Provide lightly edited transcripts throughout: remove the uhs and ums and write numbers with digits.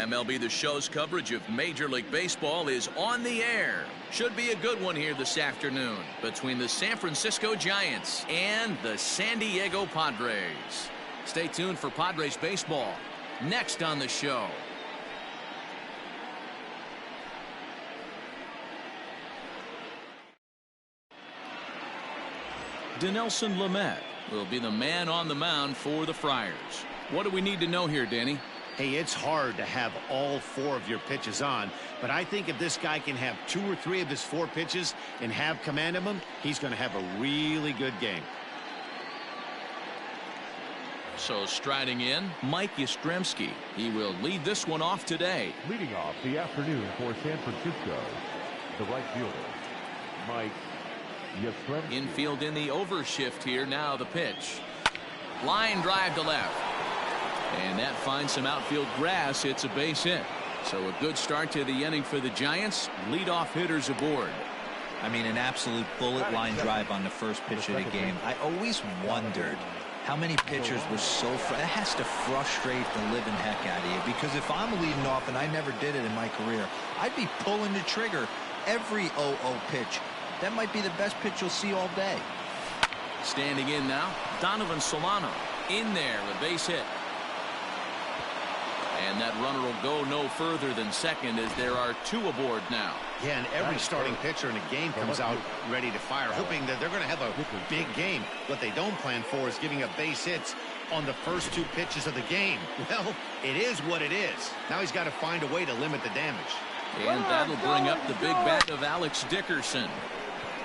MLB The Show's coverage of Major League Baseball is on the air. Should be a good one here this afternoon between the San Francisco Giants and the San Diego Padres. Stay tuned for Padres baseball next on the show. Dinelson Lamet will be the man on the mound for the Friars. What do we need to know here, Danny? Hey, it's hard to have all 4 of your pitches on, but I think if this guy can have 2 or 3 of his 4 pitches and have command of them, he's going to have a really good game. So striding in, Mike Yastrzemski. He will lead this one off today. Leading off the afternoon for San Francisco, the right fielder, Mike Yastrzemski. Infield in the overshift here. Now the pitch. Line drive to left. And that finds some outfield grass. It's a base hit. So a good start to the inning for the Giants. Leadoff hitters aboard. I mean, an absolute bullet line drive on the first pitch of the game. I always wondered how many pitchers were so that has to frustrate the living heck out of you, because if I'm leading off, and I never did it in my career, I'd be pulling the trigger every 0-0 pitch. That might be the best pitch you'll see all day. Standing in now, Donovan Solano. In there, a base hit. And that runner will go no further than second as there are 2 aboard now. Yeah, and every starting pitcher in a game comes out ready to fire, hoping that they're going to have a big game. What they don't plan for is giving up base hits on the first 2 pitches of the game. Well, it is what it is. Now he's got to find a way to limit the damage. And that'll bring up the big bat of Alex Dickerson.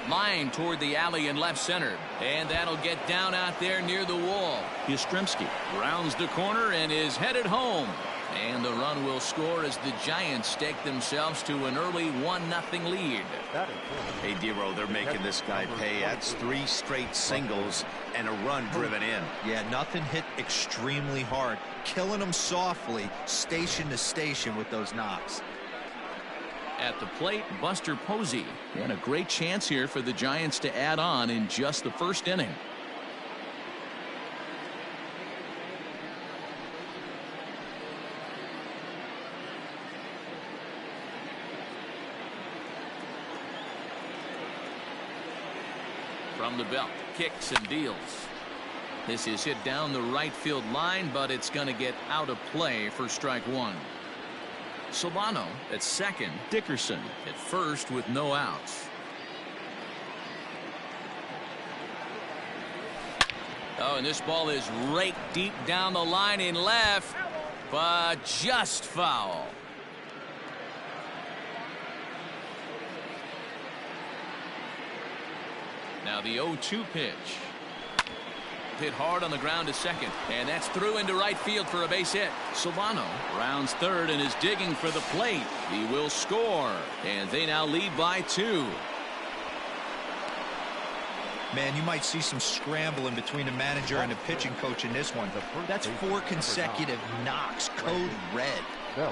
Line toward the alley in left center. And that'll get down out there near the wall. Yastrzemski rounds the corner and is headed home. And the run will score as the Giants stake themselves to an early 1-0 lead. Hey, Dero, they're making this guy pay. That's 3 straight singles and a run driven in. Yeah, nothing hit extremely hard. Killing them softly, station to station with those knocks. At the plate, Buster Posey. And a great chance here for the Giants to add on in just the first inning. From the belt, kicks and deals. This is hit down the right field line, but it's going to get out of play for strike 1. Solano at second, Dickerson at first with no outs. Oh, and this ball is raked deep down the line in left, but just foul. Now the 0-2 pitch. Hit hard on the ground to second, and that's through into right field for a base hit. Solano rounds third and is digging for the plate. He will score, and they now lead by 2. Man, you might see some scrambling between the manager and the pitching coach in this one. That's 4 consecutive knocks, code red. No.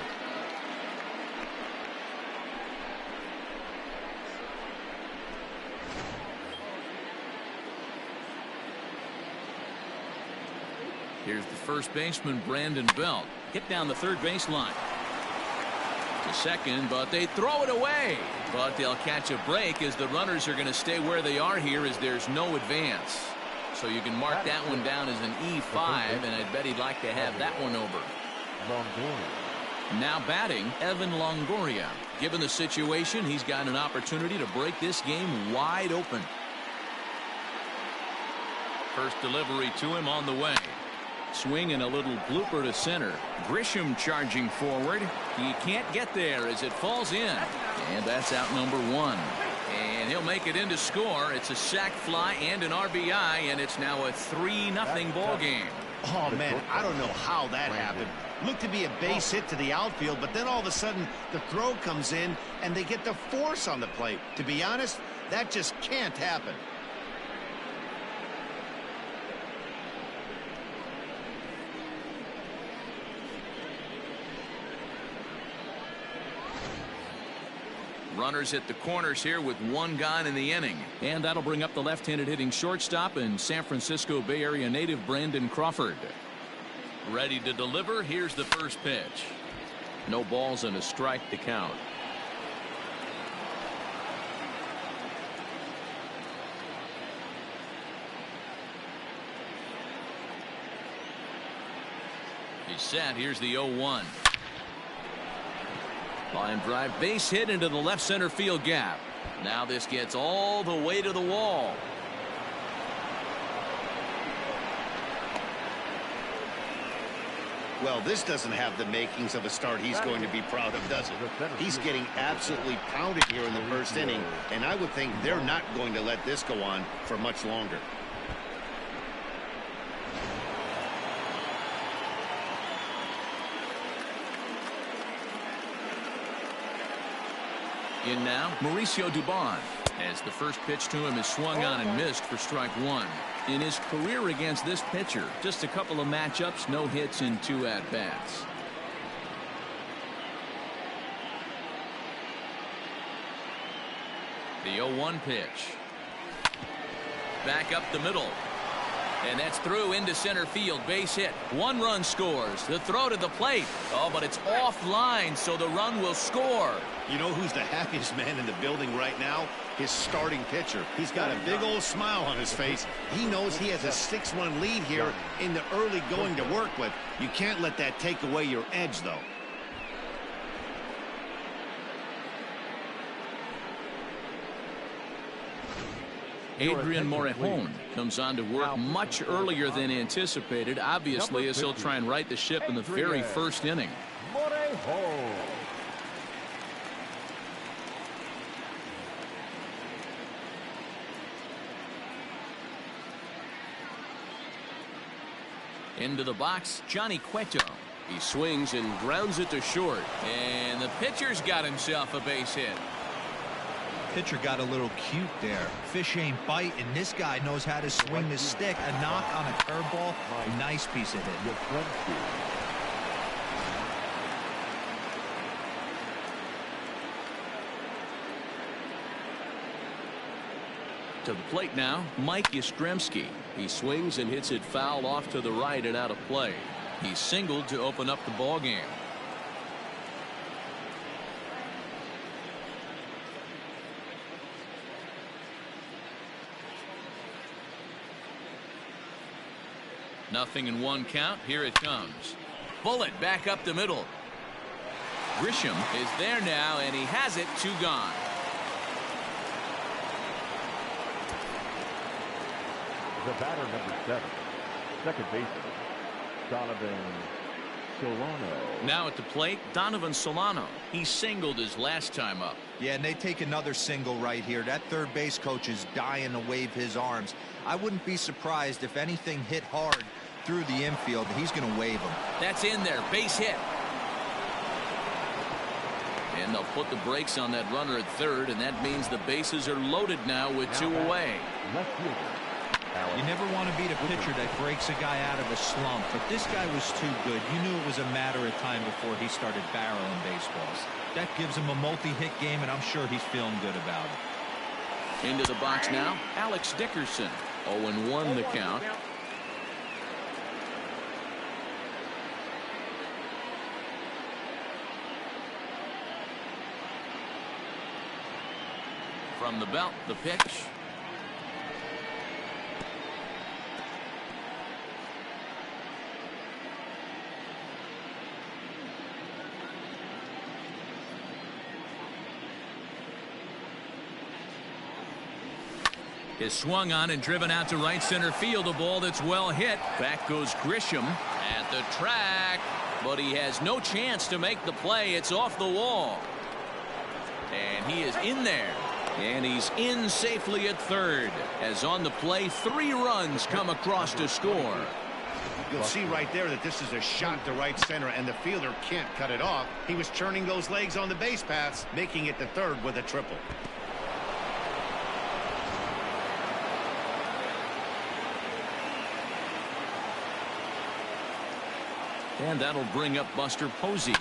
Here's the first baseman, Brandon Belt. Hit down the third baseline. To second, but they throw it away. But they'll catch a break as the runners are going to stay where they are here as there's no advance. So you can mark that one down as an E5, and I bet he'd like to have that one over. Now batting, Evan Longoria. Given the situation, he's got an opportunity to break this game wide open. First delivery to him on the way. Swing and a little blooper to center. Grisham charging forward. He can't get there as it falls in. And that's out number 1. And he'll make it in to score. It's a sac fly and an RBI, and it's now a 3-0 ball game. Oh, man, I don't know how that happened. Looked to be a base hit to the outfield, but then all of a sudden the throw comes in and they get the force on the plate. To be honest, that just can't happen. Runners at the corners here with 1 gone in the inning. And that'll bring up the left-handed hitting shortstop and San Francisco Bay Area native Brandon Crawford. Ready to deliver. Here's the first pitch. No balls and a strike to count. He's set. Here's the 0-1. Line drive, base hit into the left center field gap. Now this gets all the way to the wall. Well, this doesn't have the makings of a start he's going to be proud of, does it? He's getting absolutely pounded here in the first inning, and I would think they're not going to let this go on for much longer. In now, Mauricio Dubon, as the first pitch to him is swung on and missed for strike one. In his career against this pitcher, just a couple of matchups, no hits in 2 at-bats. The 0-1 pitch. Back up the middle. And that's through into center field. Base hit. 1 run scores. The throw to the plate. Oh, but it's offline, so the run will score. You know who's the happiest man in the building right now? His starting pitcher. He's got a big old smile on his face. He knows he has a 6-run lead here in the early going to work with. You can't let that take away your edge, though. Adrian Morejon comes on to work much earlier than anticipated, obviously, as he'll try and right the ship in the very first inning. Into the box, Johnny Cueto. He swings and grounds it to short. And the pitcher's got himself a base hit. Pitcher got a little cute there. Fish ain't bite, and this guy knows how to swing the stick. A knock on a curveball. Nice piece of hit. To the plate now, Mike Yastrzemski. He swings and hits it foul off to the right and out of play. He singled to open up the ball game. Nothing in 1 count. Here it comes. Bullet back up the middle. Grisham is there now, and he has it. 2 gone. The batter, number 7, second baseman, Donovan Solano. Now at the plate, Donovan Solano. He singled his last time up. Yeah, and they take another single right here. That third base coach is dying to wave his arms. I wouldn't be surprised if anything hit hard through the infield. He's going to wave them. That's in there. Base hit. And they'll put the brakes on that runner at third, and that means the bases are loaded now with 2 away. Left fielder. You never want to beat a pitcher that breaks a guy out of a slump, but this guy was too good. You knew it was a matter of time before he started barreling baseballs. That gives him a multi-hit game, and I'm sure he's feeling good about it. Into the box now, Alex Dickerson. 0-1 the count. From the belt, the pitch. Is swung on and driven out to right center field. A ball that's well hit. Back goes Grisham at the track, but he has no chance to make the play. It's off the wall. And he is in there. And he's in safely at third. As on the play, 3 runs come across to score. You'll see right there that this is a shot to right center, and the fielder can't cut it off. He was churning those legs on the base paths, making it to third with a triple. And that'll bring up Buster Posey.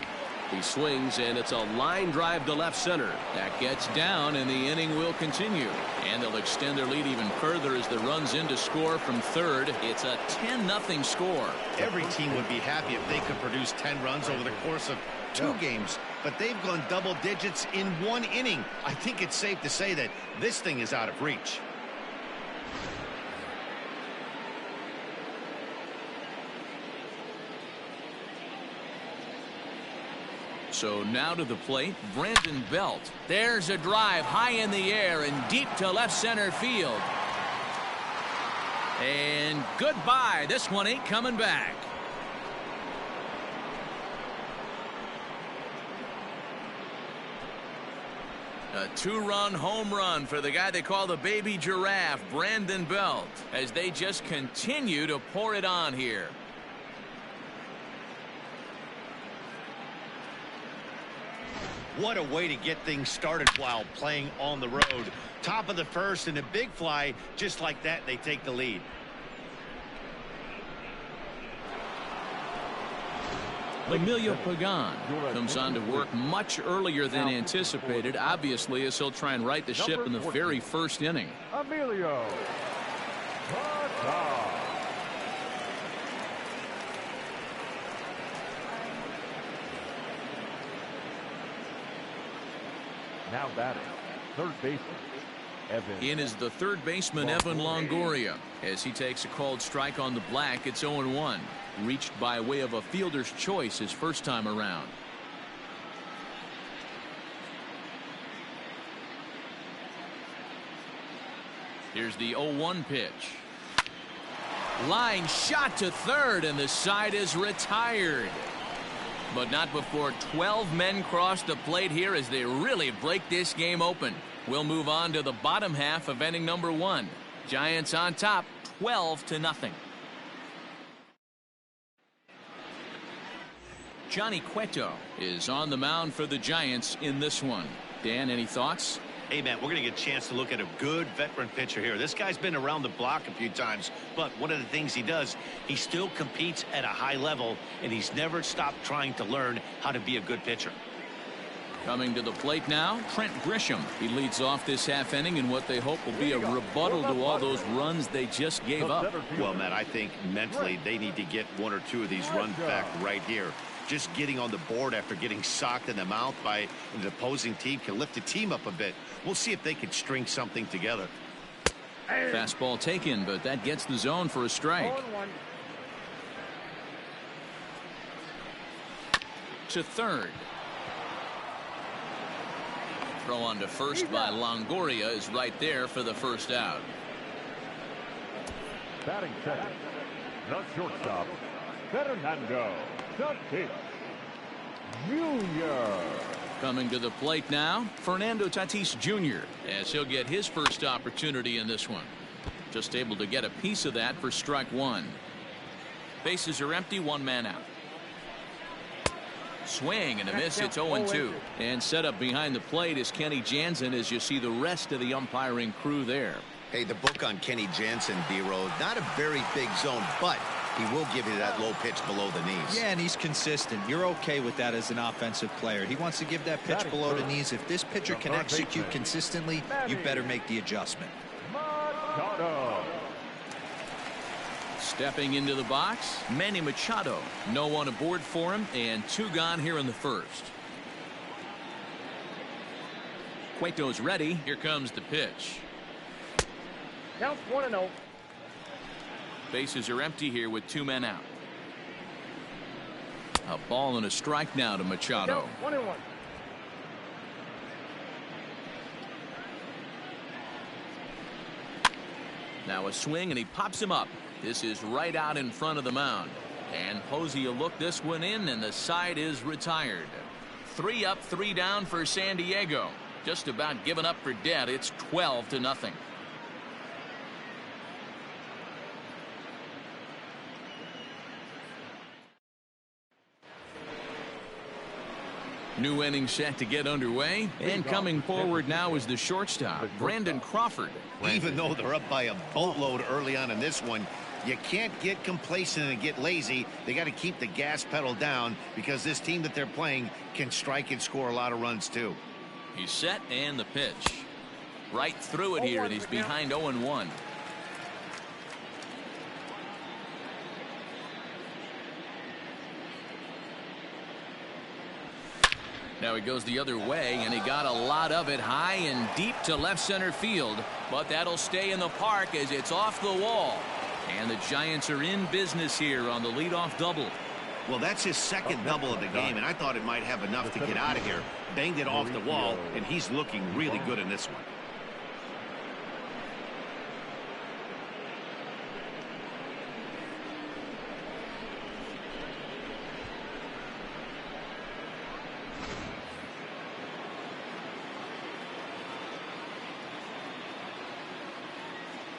He swings, and it's a line drive to left center. That gets down, and the inning will continue. And they'll extend their lead even further as the runs in to score from third. It's a 10-0 score. Every team would be happy if they could produce 10 runs over the course of 2 games, but they've gone double digits in 1 inning. I think it's safe to say that this thing is out of reach. So now to the plate, Brandon Belt. There's a drive high in the air and deep to left center field. And goodbye. This one ain't coming back. A 2-run home run for the guy they call the baby giraffe, Brandon Belt, as they just continue to pour it on here. What a way to get things started while playing on the road. Top of the first and a big fly. Just like that, they take the lead. Emilio Pagan comes on to work much earlier than anticipated, obviously, as he'll try and right the ship in the very first inning. Emilio Pagan. Now batting, third baseman, Evan. In is the third baseman, Evan Longoria. As he takes a called strike on the black, it's 0-1. Reached by way of a fielder's choice his first time around. Here's the 0-1 pitch. Line shot to third, and the side is retired. But not before 12 men cross the plate here as they really break this game open. We'll move on to the bottom half of inning number 1. Giants on top, 12-0. Johnny Cueto is on the mound for the Giants in this one. Dan, any thoughts? Hey, man, we're going to get a chance to look at a good veteran pitcher here. This guy's been around the block a few times, but one of the things he does, he still competes at a high level, and he's never stopped trying to learn how to be a good pitcher. Coming to the plate now, Trent Grisham. He leads off this half inning in what they hope will be a rebuttal to all those runs they just gave up. Well, Matt, I think mentally they need to get 1 or 2 of these runs back right here. Just getting on the board after getting socked in the mouth by the opposing team can lift the team up a bit. We'll see if they can string something together. Fastball taken, but that gets the zone for a strike. To third. Throw on to first by Longoria is right there for the first out. Batting second, the shortstop, Fernando Tatis Jr. Coming to the plate now, Fernando Tatis Jr. as he'll get his first opportunity in this one. Just able to get a piece of that for strike 1. Bases are empty, 1 man out. Swing and a miss. It's 0-2. And set up behind the plate is Kenny Jansen as you see the rest of the umpiring crew there. Hey, the book on Kenny Jansen, B-Road, not a very big zone, but he will give you that low pitch below the knees. Yeah, and he's consistent. You're okay with that as an offensive player. He wants to give that pitch below the knees. If this pitcher can execute consistently, you better make the adjustment. Stepping into the box, Manny Machado. No one aboard for him, and 2 gone here in the first. Cueto's ready. Here comes the pitch. Counts 1-0. Bases are empty here with 2 men out. A ball and a strike now to Machado. 1-1. Now a swing, and he pops him up. This is right out in front of the mound. And Posey will look this one in, and the side is retired. 3 up, 3 down for San Diego. Just about given up for dead. It's 12-0. New inning set to get underway, and coming forward now is the shortstop, Brandon Crawford. Even though they're up by a boatload early on in this one, You can't get complacent and get lazy. They got to keep the gas pedal down because this team that they're playing can strike and score a lot of runs too. He's set and the pitch. Right through it here, and he's behind 0-1. Now he goes the other way, and he got a lot of it high and deep to left center field. But that'll stay in the park as it's off the wall. And the Giants are in business here on the leadoff double. Well, that's his second double of the game, and I thought it might have enough to get out of here. Banged it off the wall, and he's looking really good in this one.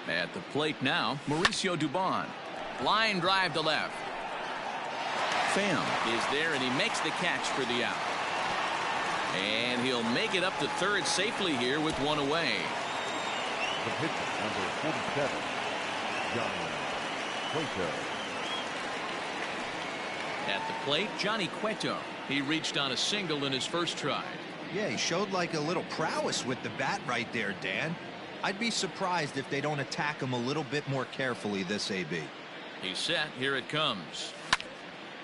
At the plate now, Mauricio Dubon. Line drive to left. Pham is there, and he makes the catch for the out. And he'll make it up to third safely here with one away. The pitcher, number 47, Johnny Cueto. At the plate, Johnny Cueto. He reached on a single in his first try. Yeah, he showed like a little prowess with the bat right there, Dan. I'd be surprised if they don't attack him a little bit more carefully this AB. He's set. Here it comes.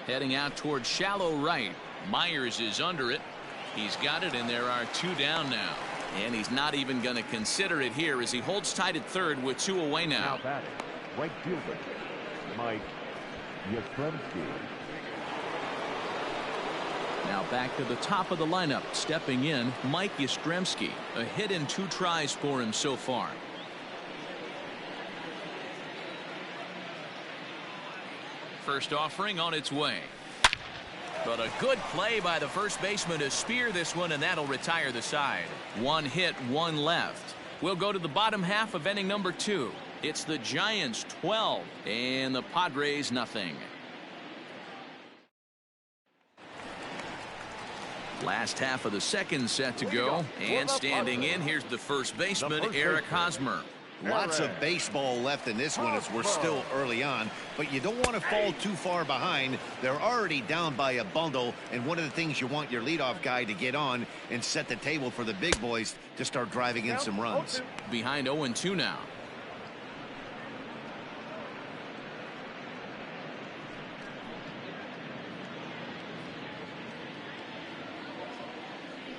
Heading out towards shallow right. Myers is under it. He's got it, and there are two down now. And he's not even going to consider it here as he holds tight at third with two away now. Now batting, right fielder, Mike Yastrzemski. Now back to the top of the lineup. Stepping in, Mike Yastrzemski. A hit in 2 tries for him so far. First offering on its way. But a good play by the first baseman to spear this one, and that'll retire the side. 1 hit, 1 left. We'll go to the bottom half of inning number 2. It's the Giants 12 and the Padres nothing. Last half of the second set to go, and standing in, here's the first baseman, Eric Hosmer. Lots of baseball left in this one as we're still early on, but you don't want to fall too far behind. They're already down by a bundle, and one of the things you want your leadoff guy to get on and set the table for the big boys to start driving in some runs. Behind 0-2 now.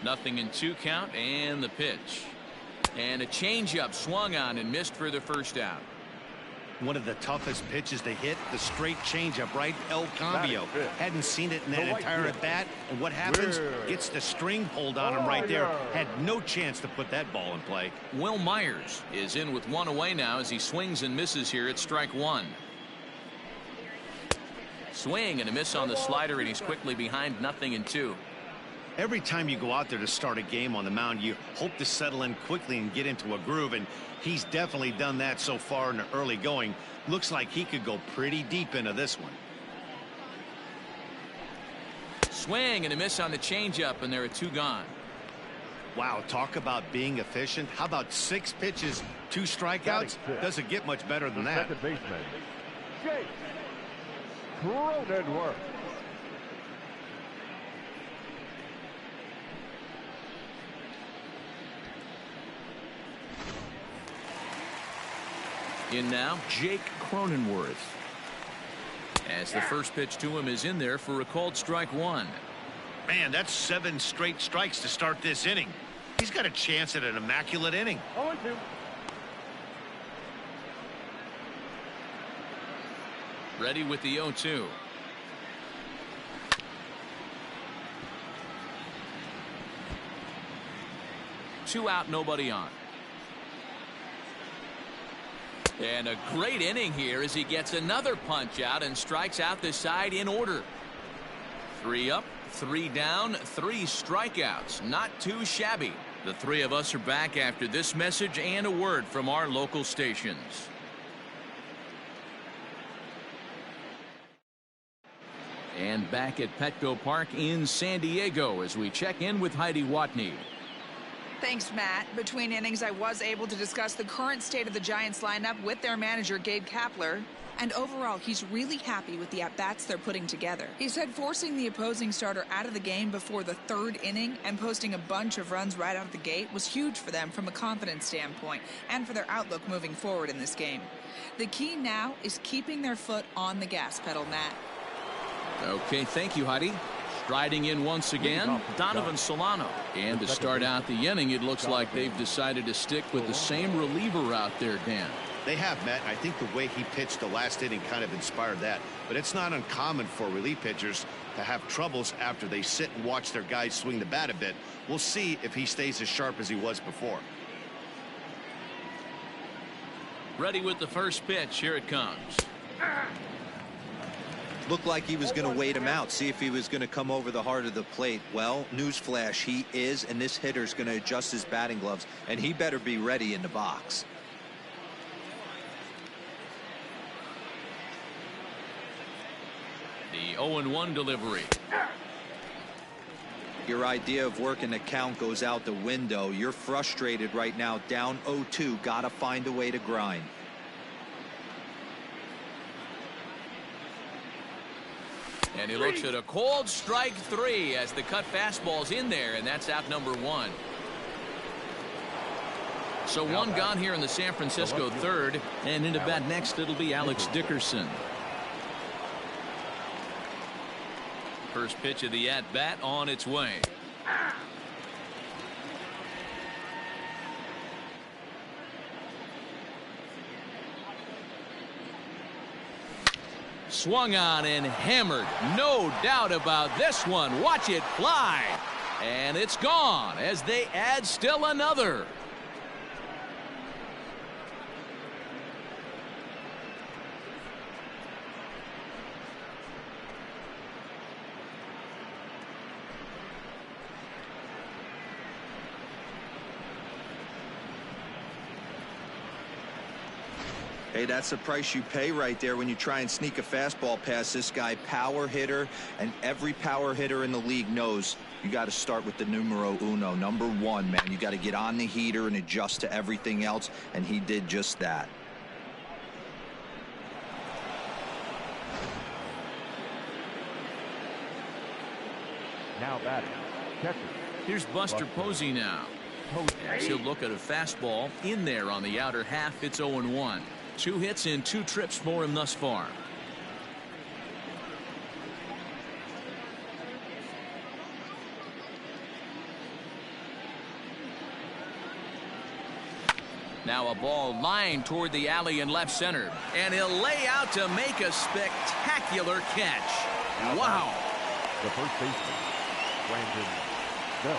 Nothing in 2 count, and the pitch. And a changeup swung on and missed for the first out. One of the toughest pitches to hit, the straight changeup, right? El Cambio. Hadn't seen it in that entire at bat. And what happens? Gets the string pulled on him right there. Had no chance to put that ball in play. Will Myers is in with 1 away now as he swings and misses here at strike 1. Swing and a miss on the slider, and he's quickly behind 0-2. Every time you go out there to start a game on the mound, you hope to settle in quickly and get into a groove, and he's definitely done that so far in the early going. Looks like he could go pretty deep into this one. Swing and a miss on the changeup, and there are 2 gone. Wow, talk about being efficient. How about 6 pitches, 2 strikeouts? Doesn't get much better than that. Second baseman, Jake Cronenworth. In now, Jake Cronenworth. As the first pitch to him is in there for a called strike 1. Man, that's 7 straight strikes to start this inning. He's got a chance at an immaculate inning. 0-2. Ready with the 0-2. Two out, nobody on. And a great inning here as he gets another punch out and strikes out the side in order. 3 up, 3 down, 3 strikeouts. Not too shabby. The 3 of us are back after this message and a word from our local stations. And back at Petco Park in San Diego as we check in with Heidi Watney. Thanks, Matt. Between innings, I was able to discuss the current state of the Giants lineup with their manager, Gabe Kapler. And overall, he's really happy with the at-bats they're putting together. He said forcing the opposing starter out of the game before the third inning and posting a bunch of runs right out of the gate was huge for them from a confidence standpoint and for their outlook moving forward in this game. The key now is keeping their foot on the gas pedal, Matt. Okay, thank you, Heidi. Striding in once again, Donovan Solano. And to start out the inning, it looks like they've decided to stick with the same reliever out there, Dan. They have, Matt. I think the way he pitched the last inning kind of inspired that. But it's not uncommon for relief pitchers to have troubles after they sit and watch their guys swing the bat a bit. We'll see if he stays as sharp as he was before. Ready with the first pitch. Here it comes. Looked like he was going to wait him out, see if he was going to come over the heart of the plate. Well, newsflash, he is, and this hitter's going to adjust his batting gloves, and he better be ready in the box. The 0-1 delivery. Your idea of working the count goes out the window. You're frustrated right now, down 0-2. Got to find a way to grind. And he looks at a cold strike 3 as the cut fastball's in there, and that's out number 1. So one gone here in the San Francisco third, and into bat next it'll be Alex Dickerson. First pitch of the at-bat on its way. Swung on and hammered. No doubt about this one. Watch it fly. And it's gone as they add still another. Hey, that's the price you pay right there when you try and sneak a fastball past this guy. Power hitter, and every power hitter in the league knows you got to start with the numero uno, number 1, man. You got to get on the heater and adjust to everything else, and he did just that. Now batting, catcher. Here's Buster Posey now. As he'll look at a fastball in there on the outer half. It's 0-1. 2 hits in 2 trips for him thus far. Now a ball lined toward the alley in left center, and he'll lay out to make a spectacular catch. Wow. The first baseman, Brandon Belt.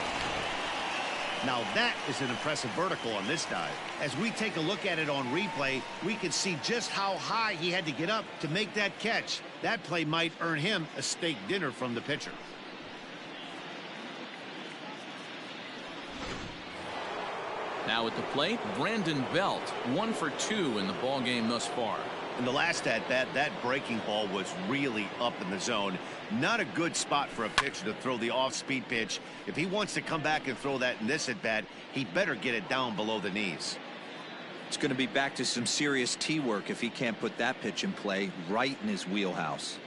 Now that is an impressive vertical on this dive. As we take a look at it on replay, we can see just how high he had to get up to make that catch. That play might earn him a steak dinner from the pitcher. Now at the plate, Brandon Belt, 1 for 2 in the ball game thus far. In the last at-bat, that breaking ball was really up in the zone. Not a good spot for a pitcher to throw the off-speed pitch. If he wants to come back and throw that in this at-bat, he better get it down below the knees. It's going to be back to some serious tee work if he can't put that pitch in play right in his wheelhouse.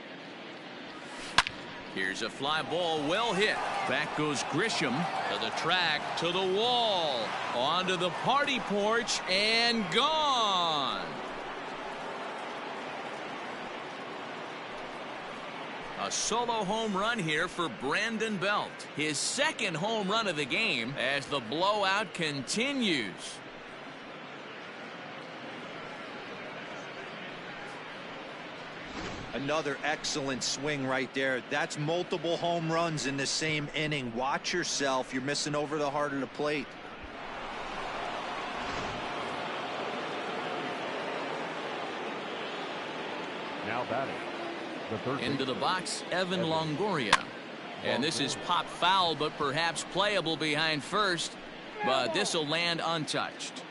Here's a fly ball, well hit. Back goes Grisham to the track, to the wall, onto the party porch, and gone. A solo home run here for Brandon Belt. His second home run of the game as the blowout continues. Another excellent swing right there. That's multiple home runs in the same inning. Watch yourself. You're missing over the heart of the plate. Now batting, the third Into the baseman, box, Evan Longoria. And this is pop foul, but perhaps playable behind first. But this will land untouched.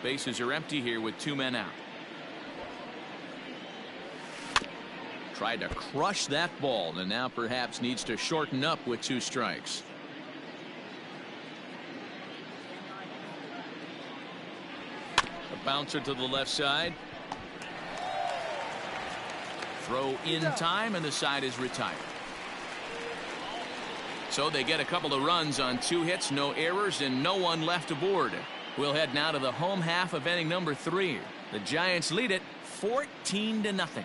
Bases are empty here with 2 men out. Tried to crush that ball, and now perhaps needs to shorten up with 2 strikes. A bouncer to the left side. Throw in time, and the side is retired. So they get a couple of runs on 2 hits, no errors, and no one left aboard. We'll head now to the home half of inning number 3. The Giants lead it 14-0.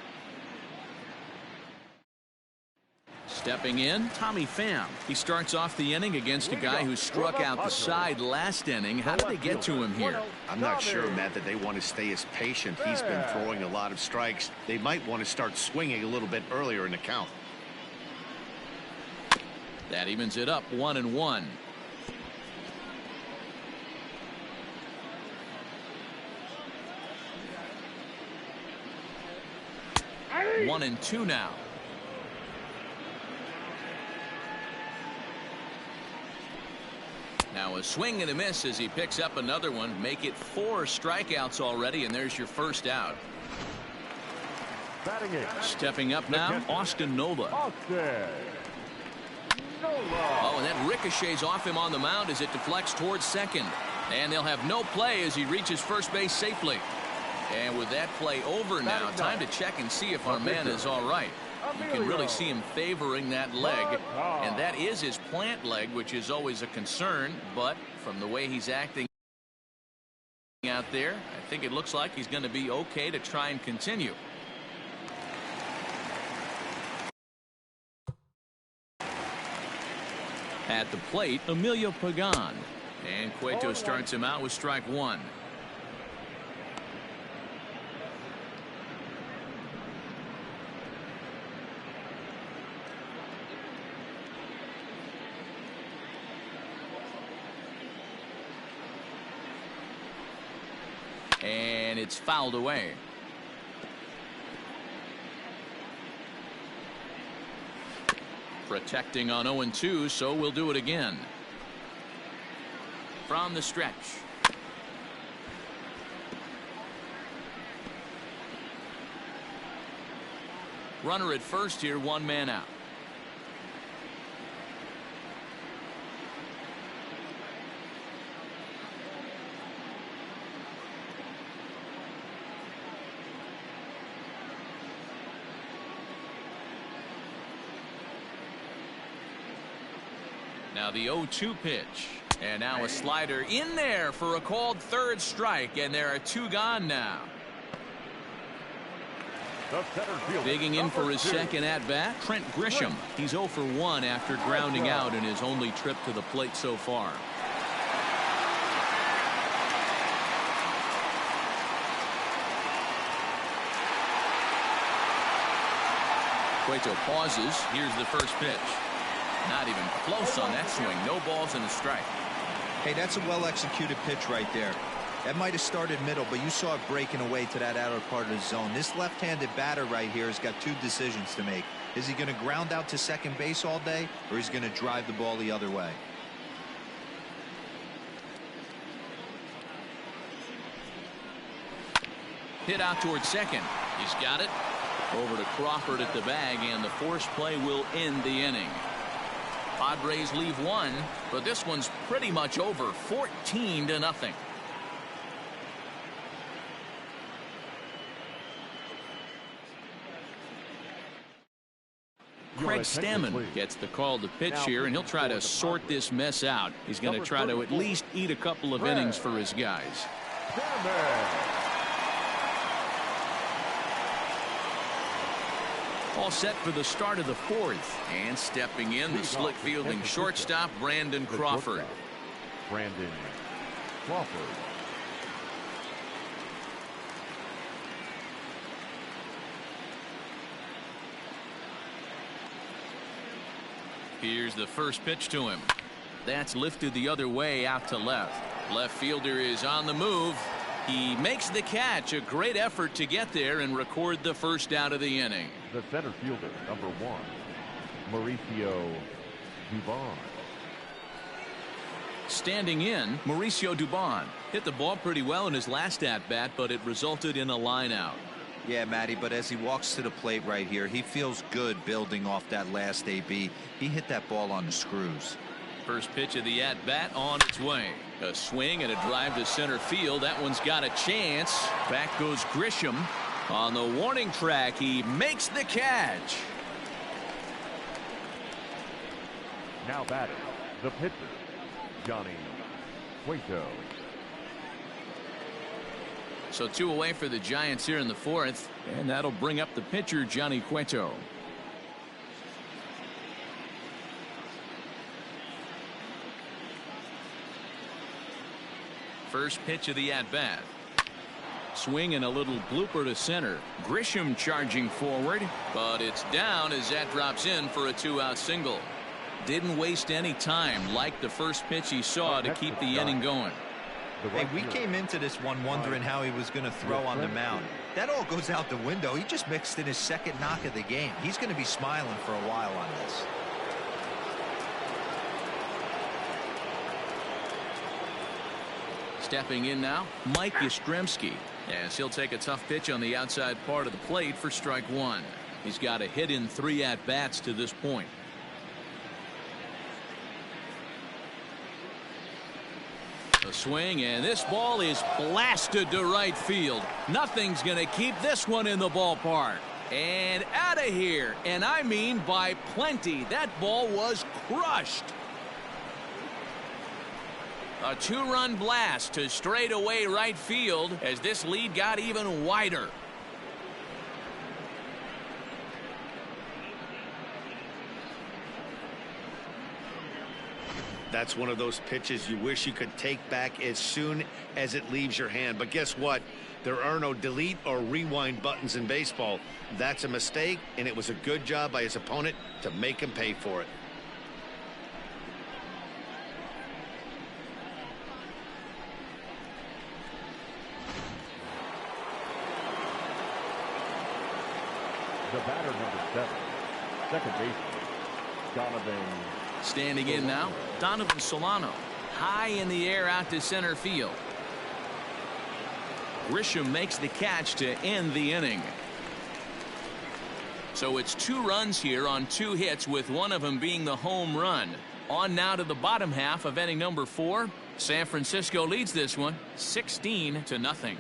Stepping in, Tommy Pham. He starts off the inning against a guy who struck out the side last inning. How did they get to him here? I'm not sure, Matt, that they want to stay as patient. He's been throwing a lot of strikes. They might want to start swinging a little bit earlier in the count. That evens it up 1-1. Hey! 1-2 now. Now a swing and a miss as he picks up another one. Make it 4 strikeouts already, and there's your first out. Batting it. Stepping up now, Austin Nola. Oh, and that ricochets off him on the mound as it deflects towards second. And they'll have no play as he reaches first base safely. And with that play over now, time to check and see if our man is all right. You can really see him favoring that leg, and that is his plant leg, which is always a concern. But from the way he's acting out there, I think it looks like he's going to be okay to try and continue. At the plate, Emilio Pagan. And Cueto starts him out with strike 1. And it's fouled away. Protecting on 0-2, so we'll do it again. From the stretch. Runner at first here, 1 man out. Now the 0-2 pitch, and now a slider in there for a called 3rd strike, and there are 2 gone now. Digging in for his second at bat, Trent Grisham. He's 0 for 1 after grounding out in his only trip to the plate so far. Cueto pauses. Here's the first pitch. Not even close on that swing. No balls and a strike. Hey, that's a well-executed pitch right there. That might have started middle, but you saw it breaking away to that outer part of the zone. This left-handed batter right here has got 2 decisions to make. Is he going to ground out to second base all day, or is he going to drive the ball the other way? Hit out towards second. He's got it. Over to Crawford at the bag, and the force play will end the inning. Padres leave 1, but this one's pretty much over. 14-0. Craig Stammen gets the call to pitch here, and he'll try to sort this mess out. He's going to try to at least eat a couple of innings for his guys. All set for the start of the 4th, and stepping in, the slick fielding shortstop, Brandon Crawford. Brandon Crawford. Here's the first pitch to him. That's lifted the other way out to left. Left fielder is on the move. He makes the catch. A great effort to get there and record the first out of the inning. The center fielder, number 1, Mauricio Dubon. Standing in, Mauricio Dubon hit the ball pretty well in his last at-bat, but it resulted in a line out. Yeah, Matty, but as he walks to the plate right here, he feels good building off that last AB. He hit that ball on the screws. First pitch of the at-bat on its way. A swing and a drive to center field. That one's got a chance. Back goes Grisham. On the warning track, he makes the catch. Now batting, the pitcher, Johnny Cueto. So 2 away for the Giants here in the 4th, and that'll bring up the pitcher, Johnny Cueto. First pitch of the at-bat. Swing and a little blooper to center. Grisham charging forward, but it's down as that drops in for a 2-out single. Didn't waste any time like the first pitch he saw to keep the inning going. Hey, we came into this one wondering how he was going to throw on the mound. That all goes out the window. He just mixed in his second knock of the game. He's going to be smiling for a while on this. Stepping in now, Mike Yastrzemski, as he'll take a tough pitch on the outside part of the plate for strike 1. He's got a hit in 3 at-bats to this point. A swing, and this ball is blasted to right field. Nothing's going to keep this one in the ballpark. And out of here, and I mean by plenty. That ball was crushed. A 2-run blast to straightaway right field as this lead got even wider. That's one of those pitches you wish you could take back as soon as it leaves your hand. But guess what? There are no delete or rewind buttons in baseball. That's a mistake, and it was a good job by his opponent to make him pay for it. The batter, number 7, second baseman, Donovan. Standing in now, Donovan Solano. High in the air out to center field. Grisham makes the catch to end the inning. So it's 2 runs here on 2 hits, with one of them being the home run. On now to the bottom half of inning number 4. San Francisco leads this one 16-0.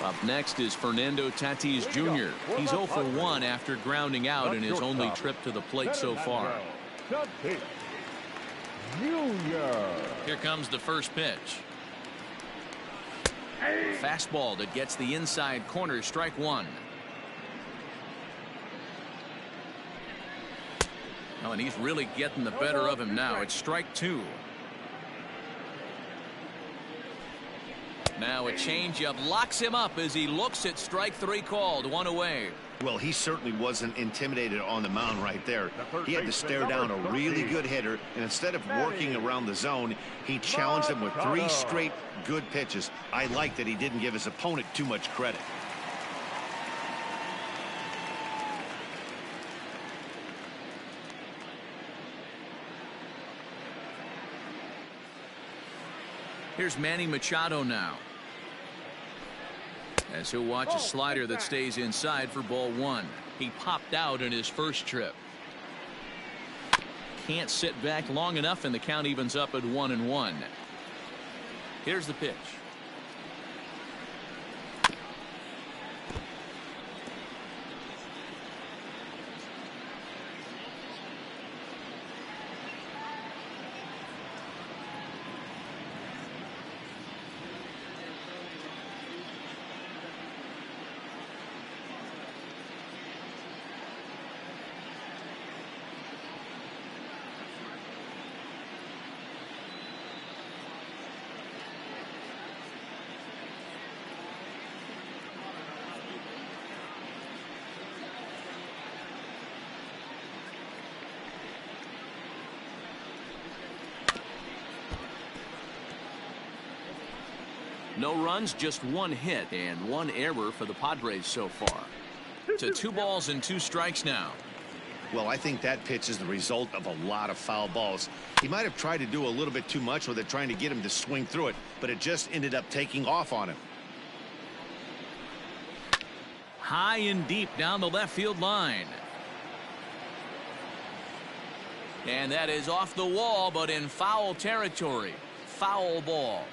Up next is Fernando Tatis Jr. He's 0 for 1 after grounding out in his only trip to the plate so far. Tatis Jr. Here comes the first pitch. Fastball that gets the inside corner, strike 1. Oh, and he's really getting the better of him now. It's strike 2. Now a changeup locks him up as he looks at strike 3 called. 1 away. Well, he certainly wasn't intimidated on the mound right there. He had to stare down a really good hitter, and instead of working around the zone, he challenged him with 3 straight good pitches. I like that he didn't give his opponent too much credit. Here's Manny Machado now, as he'll watch a slider that stays inside for ball 1. He popped out in his first trip. Can't sit back long enough, and the count evens up at 1-1. Here's the pitch. No runs, just 1 hit, and 1 error for the Padres so far. To 2 balls and 2 strikes now. Well, I think that pitch is the result of a lot of foul balls. He might have tried to do a little bit too much with it, trying to get him to swing through it, but it just ended up taking off on him. High and deep down the left field line. And that is off the wall, but in foul territory. Foul ball.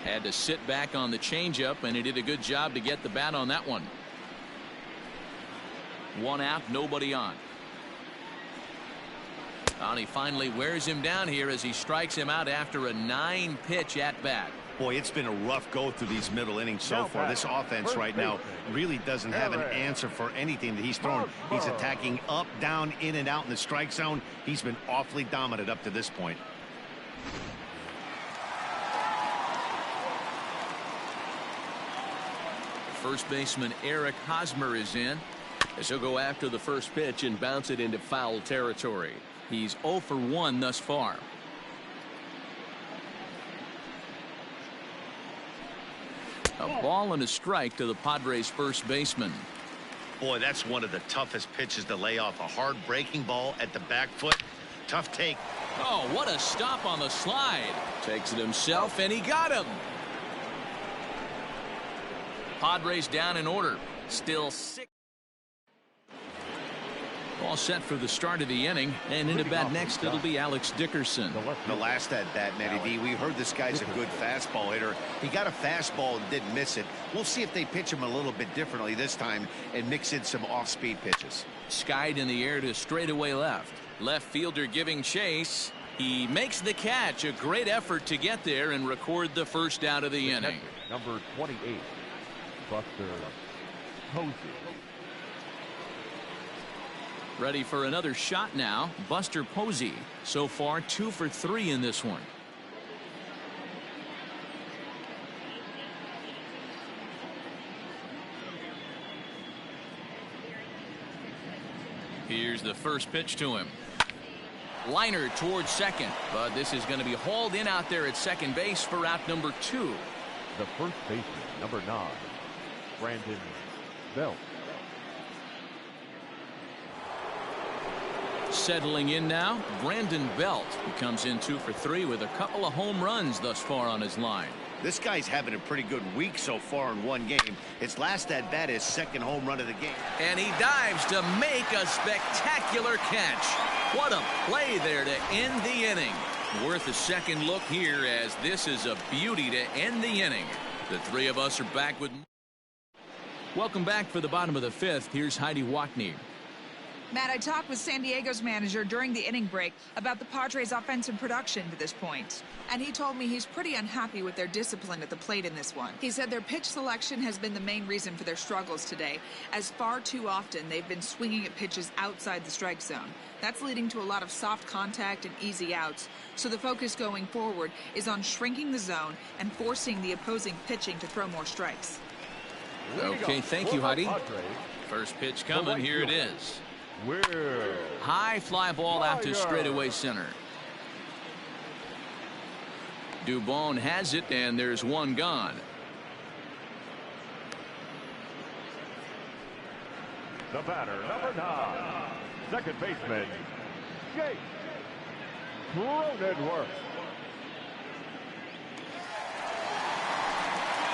Had to sit back on the changeup, and he did a good job to get the bat on that one. One out, nobody on. And he finally wears him down here as he strikes him out after a 9-pitch at bat. Boy, it's been a rough go through these middle innings so far. This offense right now really doesn't have an answer for anything that he's thrown. He's attacking up, down, in and out in the strike zone. He's been awfully dominant up to this point. First baseman Eric Hosmer is in as he'll go after the first pitch and bounce it into foul territory. He's 0 for 1 thus far. A ball and a strike to the Padres first baseman. Boy, that's one of the toughest pitches to lay off. A hard breaking ball at the back foot. Tough take. Oh, what a stop on the slide. Takes it himself, and he got him. Padres down in order. Still 6. All set for the start of the inning, and into bat next it'll be Alex Dickerson. The last at bat, Matty D, we heard this guy's a good fastball hitter. He got a fastball and didn't miss it. We'll see if they pitch him a little bit differently this time and mix in some off-speed pitches. Skied in the air to straightaway left. Left fielder giving chase. He makes the catch. A great effort to get there and record the first out of the inning. Number 28, Buster Posey. Ready for another shot now. Buster Posey. So far 2 for 3 in this one. Here's the first pitch to him. Liner towards second, but this is going to be hauled in out there at second base for out number 2. The first baseman, number 9, Brandon Belt. Settling in now, Brandon Belt, who comes in 2 for 3 with a couple of home runs thus far on his line. This guy's having a pretty good week so far in one game. His last at bat is second home run of the game. And he dives to make a spectacular catch. What a play there to end the inning. Worth a second look here, as this is a beauty to end the inning. The three of us are back with. Welcome back for the bottom of the 5th. Here's Heidi Watney. Matt, I talked with San Diego's manager during the inning break about the Padres' offensive production to this point. And he told me he's pretty unhappy with their discipline at the plate in this one. He said their pitch selection has been the main reason for their struggles today, as far too often they've been swinging at pitches outside the strike zone. That's leading to a lot of soft contact and easy outs. So the focus going forward is on shrinking the zone and forcing the opposing pitching to throw more strikes. Okay, thank you, Heidi. First pitch coming. Here it is. High fly ball out to straightaway center. Dubon has it, and there's one gone. The batter, number 9, second baseman, Jake Cronenworth.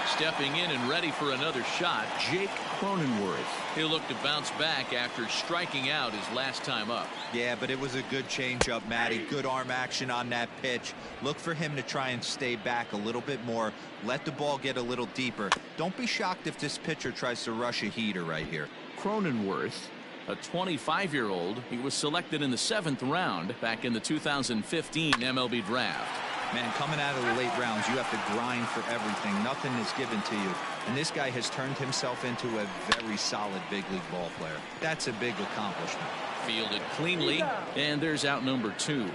Stepping in and ready for another shot, Jake Cronenworth. He'll look to bounce back after striking out his last time up. Yeah, but it was a good changeup, Matty. Good arm action on that pitch. Look for him to try and stay back a little bit more. Let the ball get a little deeper. Don't be shocked if this pitcher tries to rush a heater right here. Cronenworth, a 25-year-old. He was selected in the 7th round back in the 2015 MLB draft. Man, coming out of the late rounds, you have to grind for everything. Nothing is given to you. And this guy has turned himself into a very solid big league ball player. That's a big accomplishment. Fielded cleanly, and there's out number 2.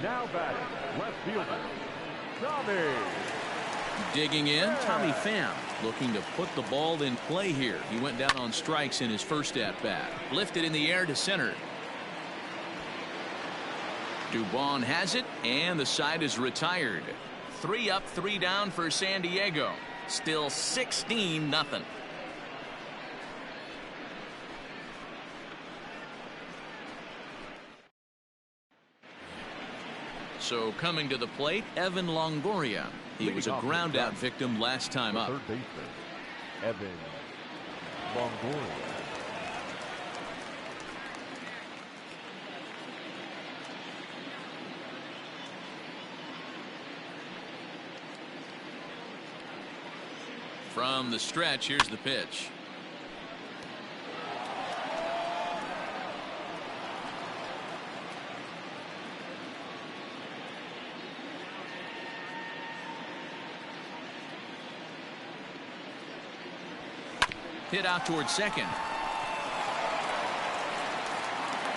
Now batting, left fielder, Tommy. Digging in, Tommy Pham, looking to put the ball in play here. He went down on strikes in his first at-bat. Lifted in the air to center. Dubon has it, and the side is retired. 3 up, 3 down for San Diego. Still 16-0. So coming to the plate, Evan Longoria. He was a ground-out victim last time up. Third baseman, Evan Longoria. From the stretch, here's the pitch. Hit out towards second.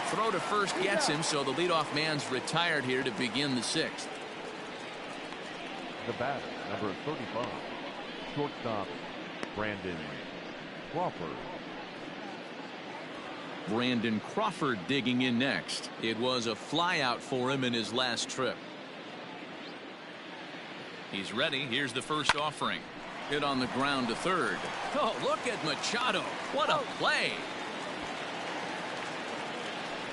Throw to first gets him, so the leadoff man's retired here to begin the sixth. The batter, number 35, shortstop, Brandon Crawford. Brandon Crawford digging in next. It was a flyout for him in his last trip. He's ready. Here's the first offering. Hit on the ground to third. Oh, look at Machado. What a play.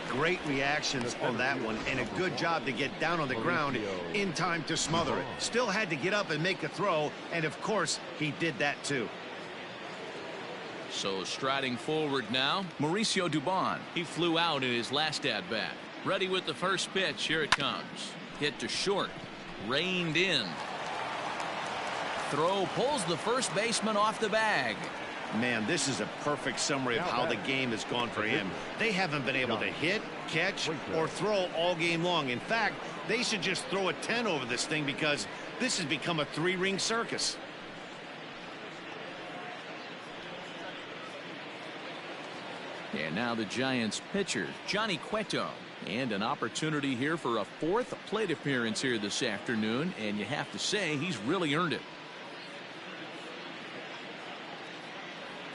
Great reactions on that one, and a good job to get down on the ground in time to smother it. Still had to get up and make a throw, and of course, he did that too. So striding forward now, Mauricio Dubon. He flew out in his last at-bat. Ready with the first pitch. Here it comes. Hit to short. Reined in. Throw pulls the first baseman off the bag. Man, this is a perfect summary of how the game has gone for him. They haven't been able to hit, catch, or throw all game long. In fact, they should just throw a 10 over this thing because this has become a three-ring circus. And now the Giants pitcher, Johnny Cueto. And an opportunity here for a fourth plate appearance here this afternoon. And you have to say he's really earned it.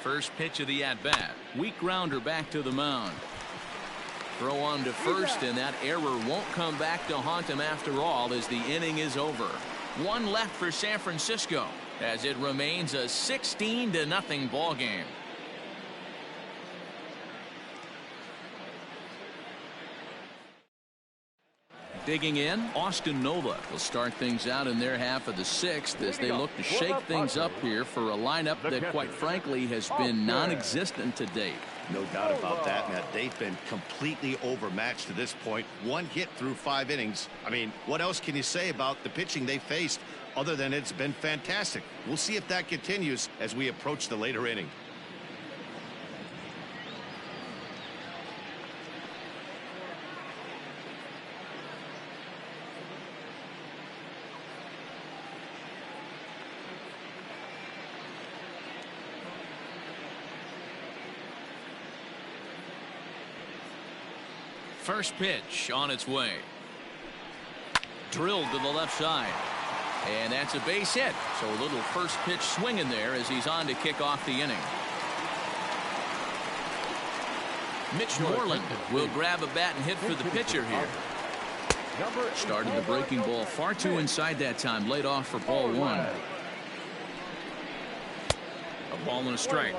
First pitch of the at-bat. Weak grounder back to the mound. Throw on to first, and that error won't come back to haunt him after all as the inning is over. One left for San Francisco as it remains a 16-0 ball game. Digging in, Austin Nova will start things out in their half of the sixth as they look to shake things up here for a lineup that, quite frankly, has been non-existent to date. No doubt about that, Matt. They've been completely overmatched to this point. One hit through 5 innings. I mean, what else can you say about the pitching they faced other than it's been fantastic? We'll see if that continues as we approach the later inning. First pitch on its way. Drilled to the left side. And that's a base hit. So a little first pitch swing in there as he's on to kick off the inning. Mitch Moreland will grab a bat and hit for the pitcher here. Started the breaking ball far too inside that time. Laid off for ball one. A ball and a strike.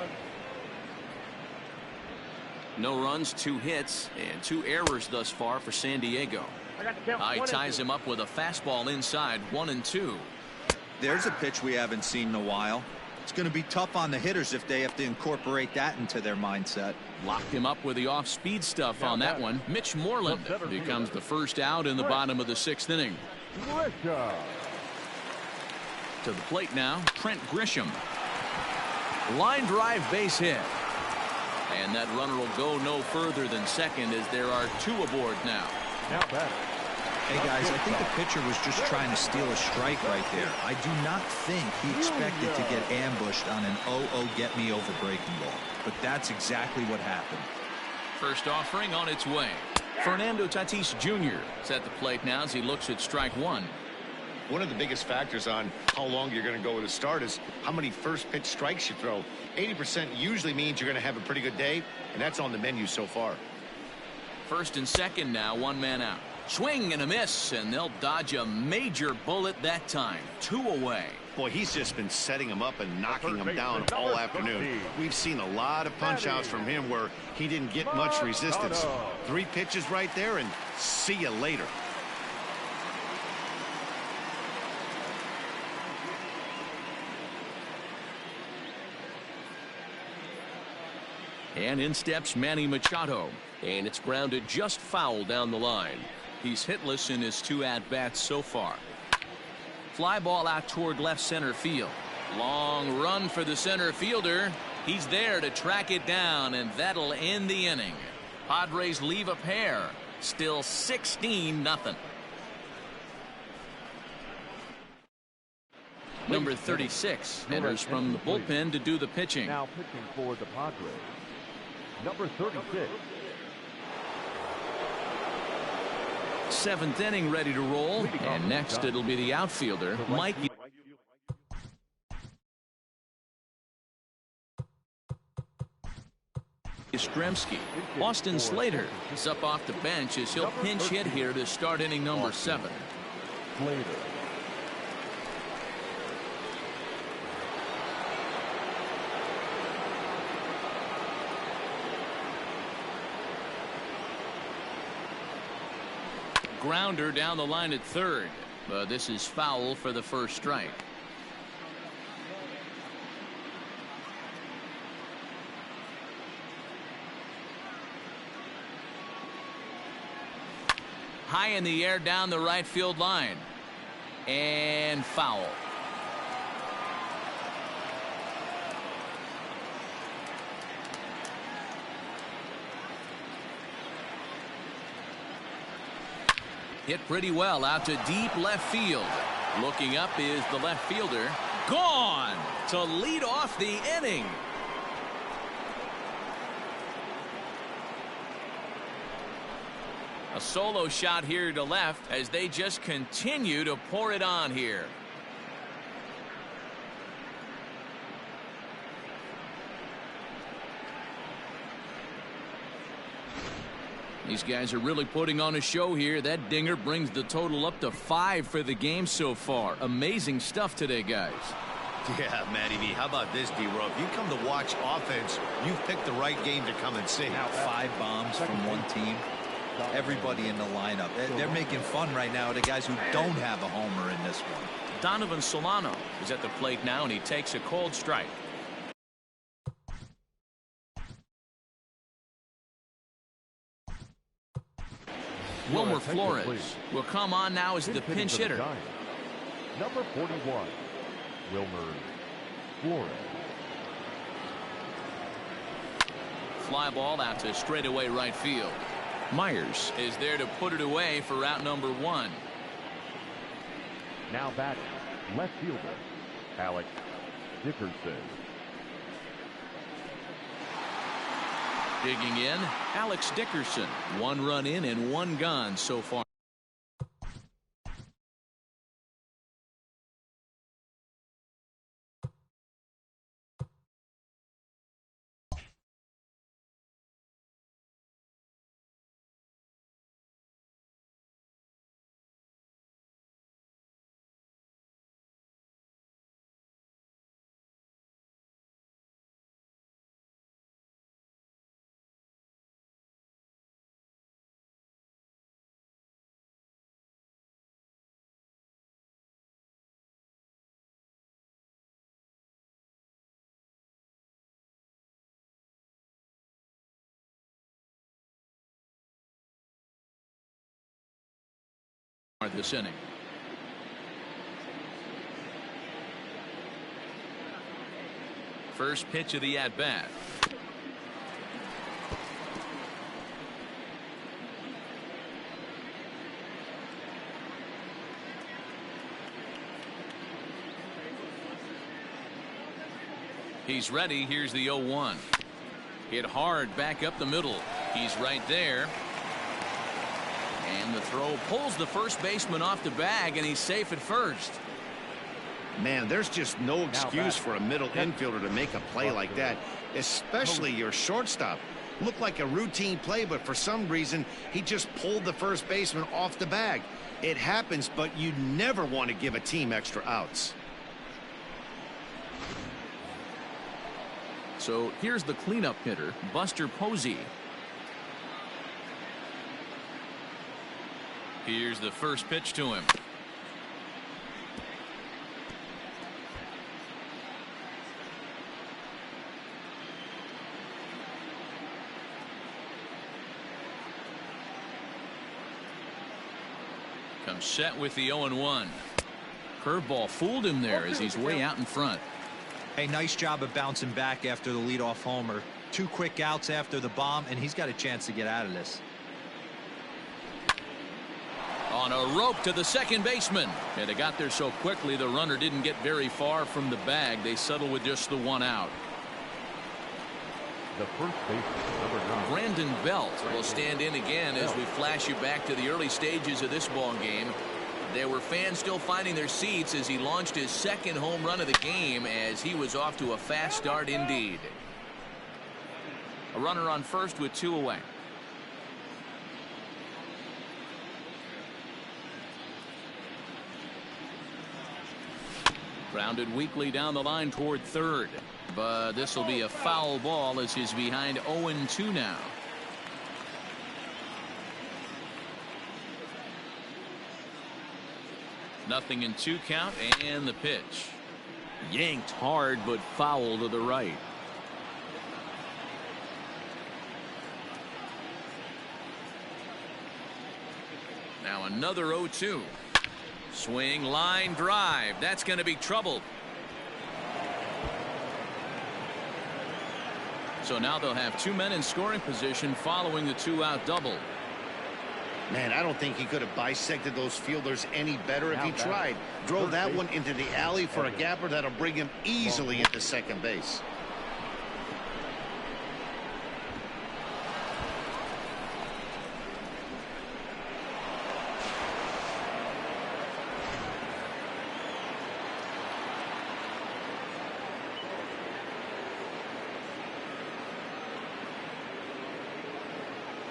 No runs, 2 hits, and 2 errors thus far for San Diego. He ties him up with a fastball inside, 1-2. There's a pitch we haven't seen in a while. It's going to be tough on the hitters if they have to incorporate that into their mindset. Locked him up with the off-speed stuff on that one. Mitch Moreland becomes the first out in the bottom of the 6th inning. To the plate now, Trent Grisham. Line drive base hit. And that runner will go no further than second as there are 2 aboard now. Hey guys, I think the pitcher was just trying to steal a strike right there. I do not think he expected to get ambushed on an 0-0 get me over breaking ball. But that's exactly what happened. First offering on its way. Fernando Tatis Jr. is at the plate now as he looks at strike 1. One of the biggest factors on how long you're going to go with a start is how many first pitch strikes you throw. 80% usually means you're going to have a pretty good day, and that's on the menu so far. First and second now, 1 man out. Swing and a miss, and they'll dodge a major bullet that time. 2 away. Boy, he's just been setting him up and knocking him down all afternoon. We've seen a lot of punch outs from him where he didn't get much resistance. 3 pitches right there, and see you later. And in steps Manny Machado, and it's grounded just foul down the line. He's hitless in his 2 at-bats so far. Fly ball out toward left center field. Long run for the center fielder. He's there to track it down, and that'll end the inning. Padres leave a pair. Still 16-0. Number 36 enters from the bullpen to do the pitching. Now pitching for the Padres, number 36. Seventh inning ready to roll. And next it'll be the outfielder, Mike Yastrzemski. Austin Slater is up off the bench as he'll pinch hit here to start inning number 7. Slater. Grounder down the line at third, but this is foul for the first strike. High in the air down the right field line, and foul. Hit pretty well out to deep left field. Looking up is the left fielder. Gone to lead off the inning. A solo shot here to left as they just continue to pour it on here. These guys are really putting on a show here. That dinger brings the total up to 5 for the game so far. Amazing stuff today, guys. Yeah, Matty V, how about this, D-Row? If you come to watch offense, you've picked the right game to come and see. Now 5 bombs from one team. Everybody in the lineup. They're making fun right now of the guys who don't have a homer in this one. Donovan Solano is at the plate now, and he takes a cold strike. Wilmer Flores will come on now as the pinch hitter. Number 41, Wilmer Flores. Fly ball out to straightaway right field. Myers is there to put it away for route number 1. Now batting, left fielder, Alex Dickerson. Digging in, Alex Dickerson. 1 run in and 1 gone so far. This inning. First pitch of the at-bat. He's ready. Here's the 0-1. Hit hard back up the middle. He's right there. And the throw pulls the first baseman off the bag, and he's safe at first. Man, there's just no excuse for a middle infielder to make a play like that, especially your shortstop. Looked like a routine play, but for some reason, he just pulled the first baseman off the bag. It happens, but you never want to give a team extra outs. So here's the cleanup hitter, Buster Posey. Here's the first pitch to him. Comes set with the 0-1. Curveball fooled him there as he's way out in front. A nice job of bouncing back after the leadoff homer. 2 quick outs after the bomb, and he's got a chance to get out of this. On a rope to the second baseman. And they got there so quickly the runner didn't get very far from the bag. They settled with just the 1 out. The first baseman, number 9. Brandon Belt will stand in again as we flash you back to the early stages of this ball game. There were fans still finding their seats as he launched his second home run of the game, as he was off to a fast start indeed. A runner on first with 2 away. Grounded weakly down the line toward third, but this will be a foul ball as he's behind 0-2 now. Nothing in 2 count, and the pitch yanked hard but foul to the right. Now another 0-2. Swing, line drive. That's going to be trouble. So now they'll have 2 men in scoring position following the 2-out double. Man, I don't think he could have bisected those fielders any better if he tried. Drove that one into the alley for a gapper that'll bring him easily into second base.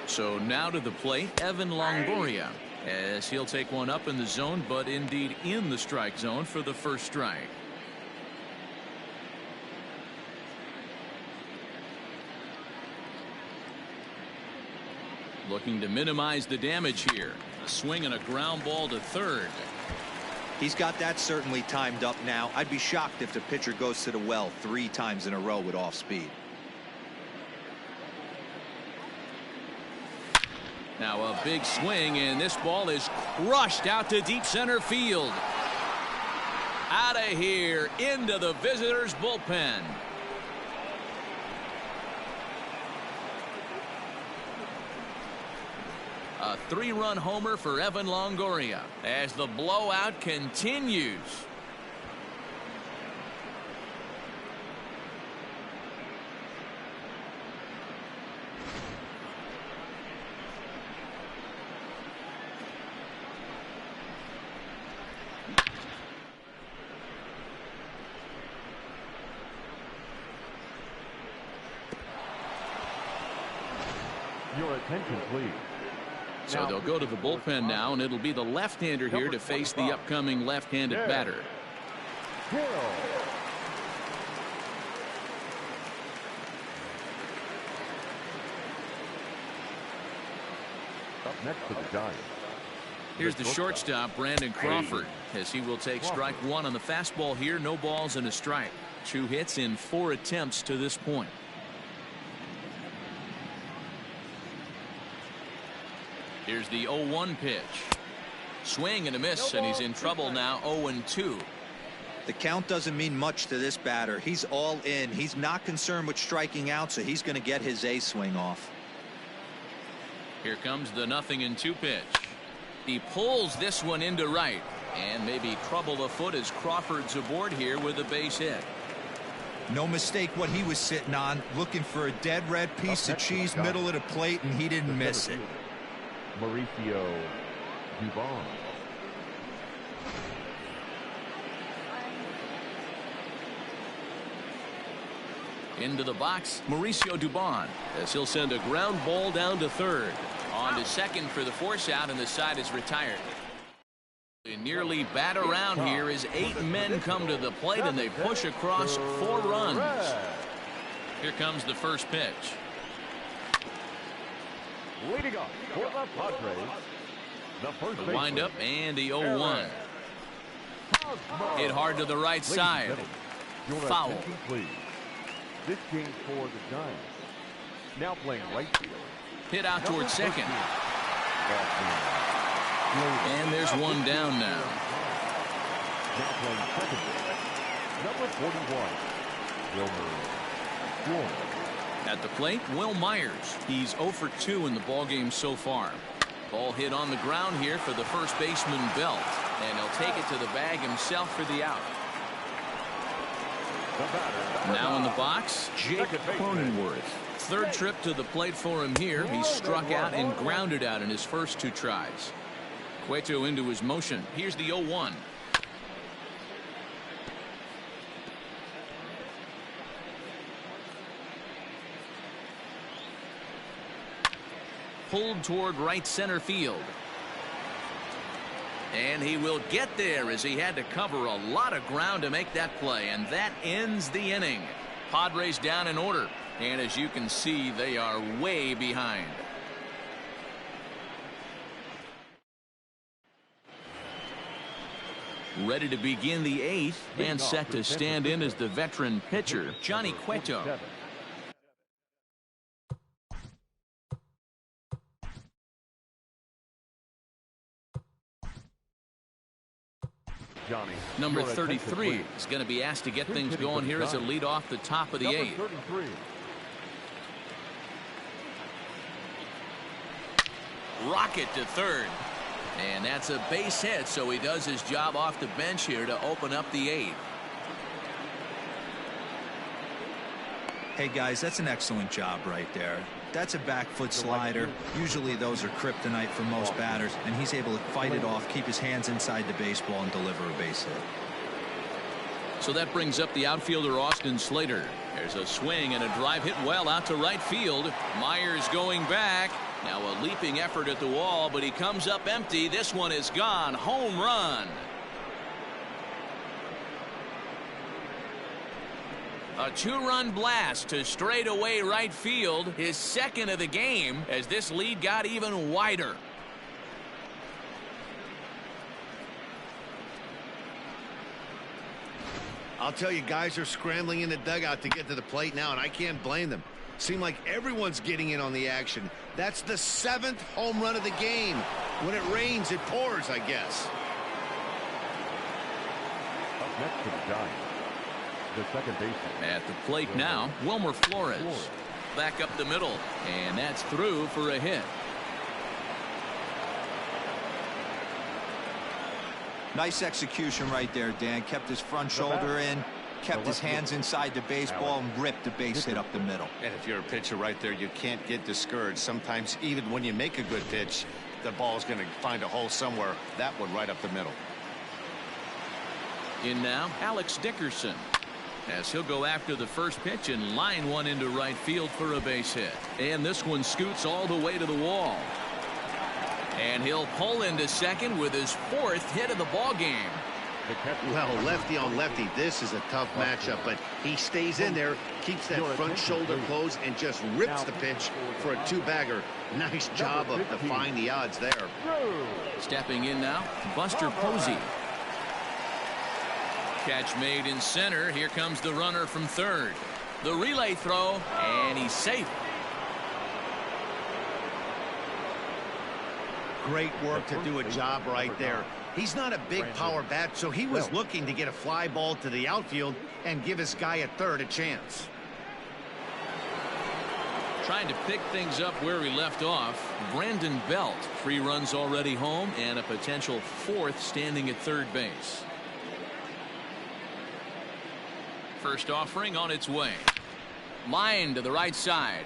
So now to the plate, Evan Longoria, as he'll take one up in the zone, but indeed in the strike zone for the first strike. Looking to minimize the damage here. A swing and a ground ball to third. He's got that certainly timed up now. I'd be shocked if the pitcher goes to the well 3 times in a row with off speed. Now a big swing, and this ball is crushed out to deep center field. Out of here into the visitors' bullpen. A 3-run homer for Evan Longoria as the blowout continues. Your attention, please. So they'll go to the bullpen now, and it'll be the left-hander here to face the upcoming left-handed batter. Up next to the Giants. Here's the shortstop, Brandon Crawford, as he will take strike 1 on the fastball here. No balls and a strike. 2 hits in 4 attempts to this point. Here's the 0-1 pitch. Swing and a miss, and he's in trouble now. 0-2. The count doesn't mean much to this batter. He's all in. He's not concerned with striking out, so he's going to get his A swing off. Here comes the 0-2 pitch. He pulls this one into right, and maybe trouble afoot as Crawford's aboard here with a base hit. No mistake what he was sitting on, looking for a dead red piece of cheese middle of the plate, and he didn't miss it. Mauricio Dubon. Into the box, Mauricio Dubon, as he'll send a ground ball down to third. On to second for the force out, and the side is retired. They nearly bat around here as 8 men come to the plate, and they push across 4 runs. Here comes the first pitch. Leading up for the Padres, the first The windup and the 0-1. Hit hard to the right side. Foul. Attention, please. This game for the Giants. Now playing right field. Hit out towards second. And there's one down now. Now playing second base, number 41, Wilmer Flores. At the plate, Will Myers. He's 0 for 2 in the ballgame so far. Ball hit on the ground here for the first baseman, Belt. And he'll take it to the bag himself for the out. Now in the box, Jake Cronenworth. Third trip to the plate for him here. He struck out and grounded out in his first 2 tries. Cueto into his motion. Here's the 0-1. Pulled toward right center field. And he will get there as he had to cover a lot of ground to make that play. And that ends the inning. Padres down in order. And as you can see, they are way behind. Ready to begin the 8th and set to stand in as the veteran pitcher, Johnny Cueto. Number 33 is going to be asked to get things going here as a lead off the top of the 8th. Rocket to third. And that's a base hit, so he does his job off the bench here to open up the 8th. Hey guys, that's an excellent job right there. That's a back foot slider. Usually those are kryptonite for most batters, and he's able to fight it off, keep his hands inside the baseball, and deliver a base hit. So that brings up the outfielder Austin Slater. There's a swing and a drive hit well out to right field. Myers going back. Now a leaping effort at the wall, but he comes up empty. This one is gone. Home run. A 2-run blast to straightaway right field, his second of the game, as this lead got even wider. I'll tell you, guys are scrambling in the dugout to get to the plate now, and I can't blame them. Seem like everyone's getting in on the action. That's the 7th home run of the game. When it rains, it pours, I guess. Up next to the Giants, the second baseman. At the plate now, Wilmer Flores. Back up the middle, and that's through for a hit. Nice execution right there, Dan. Kept his front shoulder in, kept his hands inside the baseball, and ripped the base hit up the middle. And if you're a pitcher right there, you can't get discouraged. Sometimes even when you make a good pitch, the ball's going to find a hole somewhere. That one right up the middle. In now, Alex Dickerson, as he'll go after the first pitch and line one into right field for a base hit. And this one scoots all the way to the wall. And he'll pull into second with his 4th hit of the ball game. Well, lefty on lefty, this is a tough matchup, but he stays in there, keeps that front shoulder closed, and just rips the pitch for a 2-bagger. Nice job of defying the odds there. Stepping in now, Buster Posey. Catch made in center. Here comes the runner from third. The relay throw, and he's safe. Great work to do a job right there. He's not a big power bat, so he was looking to get a fly ball to the outfield and give his guy at third a chance. Trying to pick things up where he left off, Brandon Belt. 3 runs already home and a potential 4th standing at third base. First offering on its way. Line to the right side.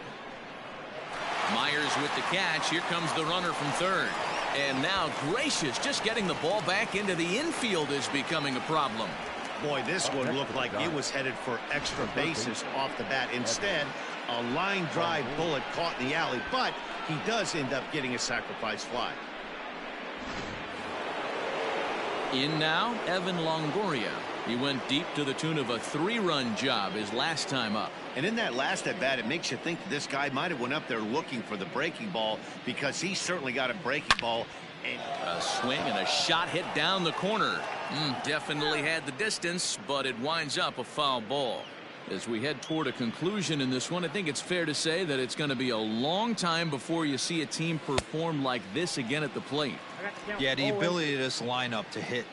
Myers with the catch. Here comes the runner from third. And now Gracious just getting the ball back into the infield is becoming a problem. Boy, this one looked like it was headed for extra bases off the bat. Instead, a line drive bullet caught in the alley, but he does end up getting a sacrifice fly. In now, Evan Longoria. He went deep to the tune of a 3-run job his last time up. And in that last at bat, it makes you think that this guy might have went up there looking for the breaking ball, because he certainly got a breaking ball. And a swing and a shot hit down the corner. Definitely had the distance, but it winds up a foul ball. As we head toward a conclusion in this one, I think it's fair to say that it's going to be a long time before you see a team perform like this again at the plate. Yeah, the ability of this lineup to hit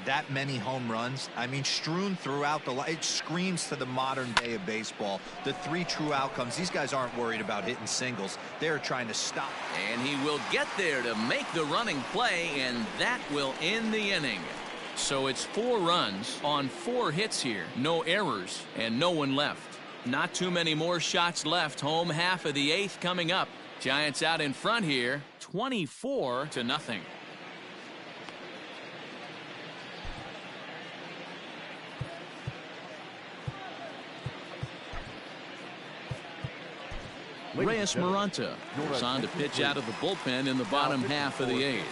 that many home runs, I mean, strewn throughout the line. It screams to the modern day of baseball. The 3 true outcomes. These guys aren't worried about hitting singles. They're trying to stop. And he will get there to make the running play, and that will end the inning. So it's 4 runs on 4 hits here. No errors and no one left. Not too many more shots left. Home half of the 8th coming up. Giants out in front here, 24-0. Reyes Maranta goes on to pitch out of the bullpen in the bottom half of the 8th.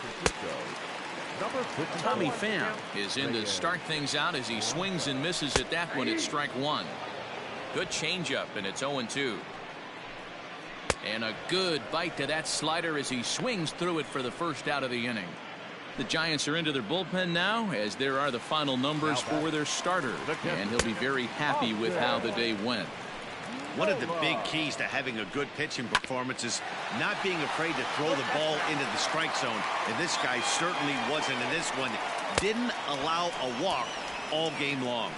Tommy Pham is in to start things out as he swings and misses at that one at strike 1. Good changeup, and it's 0-2. And a good bite to that slider as he swings through it for the first out of the inning. The Giants are into their bullpen now, as there are the final numbers for their starter, and he'll be very happy with how the day went. One of the big keys to having a good pitching performance is not being afraid to throw the ball into the strike zone. And this guy certainly wasn't in this one. Didn't allow a walk all game long.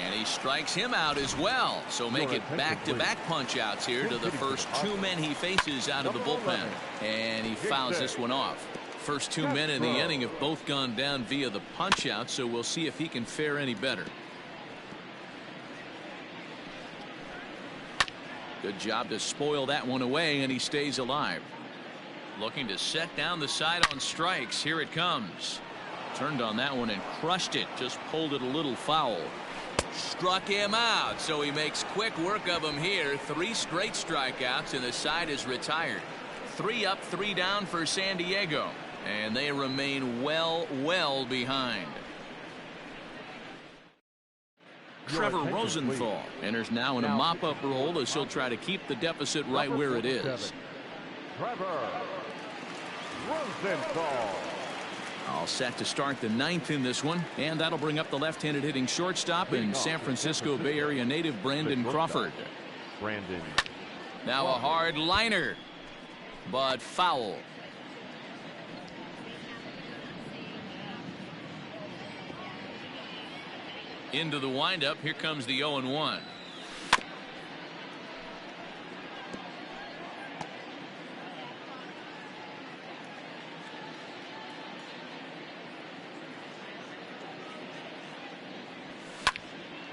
And he strikes him out as well. So make it back-to-back punch-outs here to the first 2 men he faces out of the bullpen. And he fouls this one off. First 2 men in the inning have both gone down via the punch-out, so we'll see if he can fare any better. Good job to spoil that one away, and he stays alive. Looking to set down the side on strikes. Here it comes. Turned on that one and crushed it. Just pulled it a little foul. Struck him out, so he makes quick work of him here. 3 straight strikeouts, and the side is retired. 3 up, 3 down for San Diego, and they remain well behind. Trevor Rosenthal enters now in a mop-up role as he'll try to keep the deficit right where it is. Trevor Rosenthal. All set to start the 9th in this one, and that'll bring up the left-handed hitting shortstop and San Francisco Bay Area native Brandon Crawford. Now a hard liner, but foul. Into the windup. Here comes the 0-1.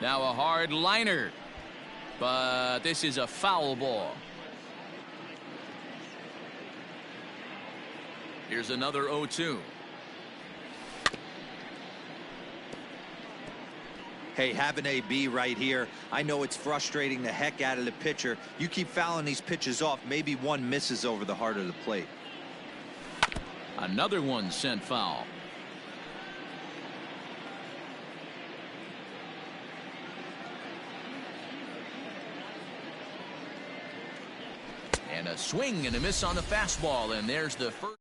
Now a hard liner, but this is a foul ball. Here's another 0-2. Hey, have an AB right here. I know it's frustrating the heck out of the pitcher. You keep fouling these pitches off, maybe one misses over the heart of the plate. Another one sent foul. And a swing and a miss on the fastball, and there's the first.